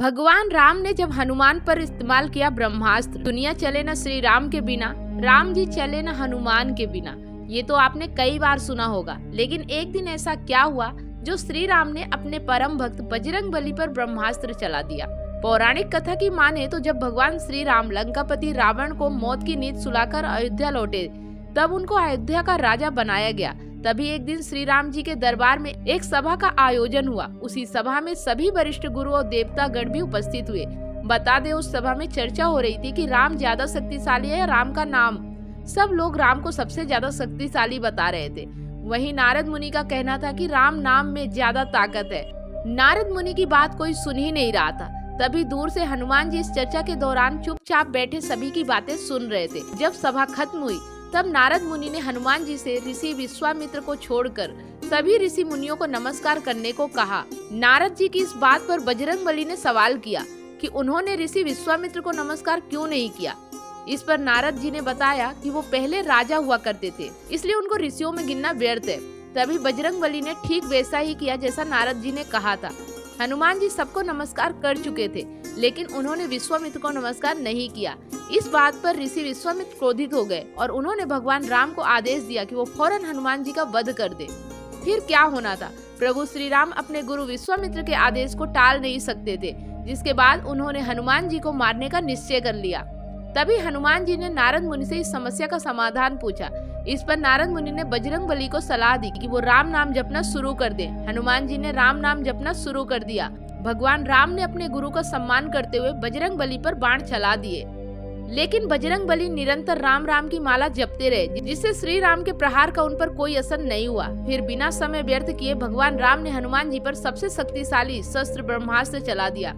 भगवान राम ने जब हनुमान पर इस्तेमाल किया ब्रह्मास्त्र, दुनिया चले न श्री राम के बिना, राम जी चले न हनुमान के बिना, ये तो आपने कई बार सुना होगा। लेकिन एक दिन ऐसा क्या हुआ जो श्री राम ने अपने परम भक्त बजरंगबली पर ब्रह्मास्त्र चला दिया। पौराणिक कथा की माने तो जब भगवान श्री राम लंकापति रावण को मौत की नींद सुलाकर अयोध्या लौटे, तब उनको अयोध्या का राजा बनाया गया। तभी एक दिन श्री राम जी के दरबार में एक सभा का आयोजन हुआ। उसी सभा में सभी वरिष्ठ गुरु और देवता गण भी उपस्थित हुए। बता दे, उस सभा में चर्चा हो रही थी कि राम ज्यादा शक्तिशाली है या राम का नाम। सब लोग राम को सबसे ज्यादा शक्तिशाली बता रहे थे। वहीं नारद मुनि का कहना था कि राम नाम में ज्यादा ताकत है। नारद मुनि की बात कोई सुन ही नहीं रहा था। तभी दूर से हनुमान जी इस चर्चा के दौरान चुपचाप बैठे सभी की बातें सुन रहे थे। जब सभा खत्म हुई तब नारद मुनि ने हनुमान जी से ऋषि विश्वामित्र को छोड़कर सभी ऋषि मुनियों को नमस्कार करने को कहा। नारद जी की इस बात पर बजरंगबली ने सवाल किया कि उन्होंने ऋषि विश्वामित्र को नमस्कार क्यों नहीं किया। इस पर नारद जी ने बताया कि वो पहले राजा हुआ करते थे, इसलिए उनको ऋषियों में गिनना व्यर्थ है। तभी बजरंगबली ने ठीक वैसा ही किया जैसा नारद जी ने कहा था। हनुमान जी सबको नमस्कार कर चुके थे, लेकिन उन्होंने विश्वामित्र को नमस्कार नहीं किया। इस बात पर ऋषि विश्वामित्र क्रोधित हो गए और उन्होंने भगवान राम को आदेश दिया कि वो फौरन हनुमान जी का वध कर दे। फिर क्या होना था, प्रभु श्री राम अपने गुरु विश्वामित्र के आदेश को टाल नहीं सकते थे, जिसके बाद उन्होंने हनुमान जी को मारने का निश्चय कर लिया। तभी हनुमान जी ने नारद मुनि से इस समस्या का समाधान पूछा। इस पर नारद मुनि ने बजरंगबली को सलाह दी कि वो राम नाम जपना शुरू कर दे। हनुमान जी ने राम नाम जपना शुरू कर दिया। भगवान राम ने अपने गुरु का सम्मान करते हुए बजरंगबली पर बाण चला दिए, लेकिन बजरंगबली निरंतर राम राम की माला जपते रहे, जिससे श्री राम के प्रहार का उन पर कोई असर नहीं हुआ। फिर बिना समय व्यर्थ किए भगवान राम ने हनुमान जी पर सबसे शक्तिशाली शस्त्र ब्रह्मास्त्र चला दिया,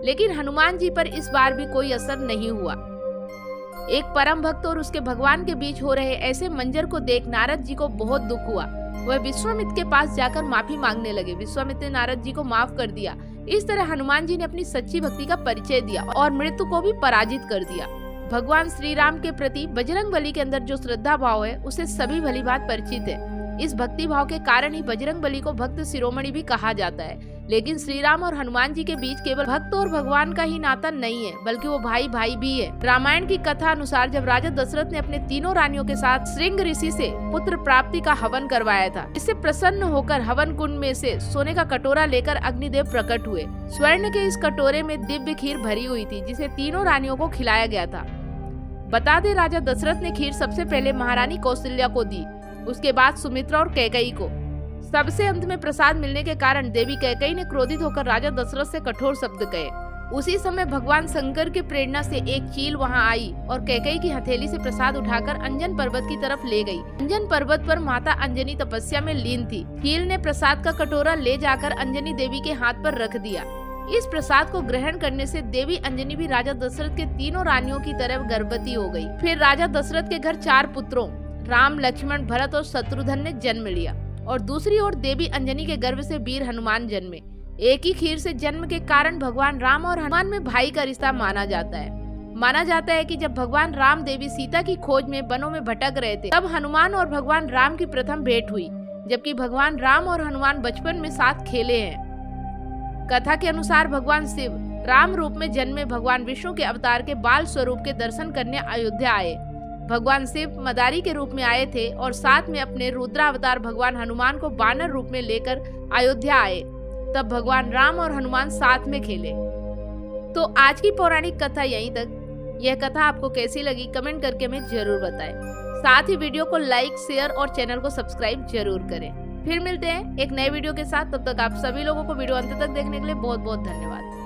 लेकिन हनुमान जी पर इस बार भी कोई असर नहीं हुआ। एक परम भक्त और उसके भगवान के बीच हो रहे ऐसे मंजर को देख नारद जी को बहुत दुख हुआ। वह विश्वामित्र के पास जाकर माफी मांगने लगे। विश्वामित्र ने नारद जी को माफ कर दिया। इस तरह हनुमान जी ने अपनी सच्ची भक्ति का परिचय दिया और मृत्यु को भी पराजित कर दिया। भगवान श्री राम के प्रति बजरंगबली के अंदर जो श्रद्धा भाव है, उसे सभी भली बात परिचित है। इस भक्ति भाव के कारण ही बजरंगबली को भक्त शिरोमणि भी कहा जाता है। लेकिन श्री राम और हनुमान जी के बीच केवल भक्त और भगवान का ही नाता नहीं है, बल्कि वो भाई भाई भी है। रामायण की कथा अनुसार जब राजा दशरथ ने अपने तीनों रानियों के साथ श्रृंग ऋषि से पुत्र प्राप्ति का हवन करवाया था, इससे प्रसन्न होकर हवन कुंड में से सोने का कटोरा लेकर अग्निदेव प्रकट हुए। स्वर्ण के इस कटोरे में दिव्य खीर भरी हुई थी, जिसे तीनों रानियों को खिलाया गया था। बता दे, राजा दशरथ ने खीर सबसे पहले महारानी कौशल्या को दी, उसके बाद सुमित्रा और कैकेयी को। सबसे अंत में प्रसाद मिलने के कारण देवी कैकेयी ने क्रोधित होकर राजा दशरथ से कठोर शब्द कहे। उसी समय भगवान शंकर की प्रेरणा से एक चील वहां आई और कैकेयी की हथेली से प्रसाद उठाकर अंजन पर्वत की तरफ ले गई। अंजन पर्वत पर माता अंजनी तपस्या में लीन थी। चील ने प्रसाद का कटोरा ले जाकर अंजनी देवी के हाथ पर रख दिया। इस प्रसाद को ग्रहण करने से देवी अंजनी भी राजा दशरथ के तीनों रानियों की तरह गर्भवती हो गई। फिर राजा दशरथ के घर 4 पुत्रों राम, लक्ष्मण, भरत और शत्रुघ्न ने जन्म लिया और दूसरी ओर देवी अंजनी के गर्भ से वीर हनुमान जन्मे। एक ही खीर से जन्म के कारण भगवान राम और हनुमान में भाई का रिश्ता माना जाता है। माना जाता है कि जब भगवान राम देवी सीता की खोज में वनों में भटक रहे थे, तब हनुमान और भगवान राम की प्रथम भेंट हुई, जबकि भगवान राम और हनुमान बचपन में साथ खेले हैं। कथा के अनुसार भगवान शिव राम रूप में जन्मे भगवान विष्णु के अवतार के बाल स्वरूप के दर्शन करने अयोध्या आए। भगवान शिव मदारी के रूप में आए थे और साथ में अपने रुद्रावतार भगवान हनुमान को बानर रूप में लेकर अयोध्या आए। तब भगवान राम और हनुमान साथ में खेले। तो आज की पौराणिक कथा यहीं तक। यह कथा आपको कैसी लगी कमेंट करके हमें जरूर बताएं। साथ ही वीडियो को लाइक, शेयर और चैनल को सब्सक्राइब जरूर करें। फिर मिलते हैं एक नए वीडियो के साथ। तब तक आप सभी लोगों को वीडियो अंत तक देखने के लिए बहुत बहुत धन्यवाद।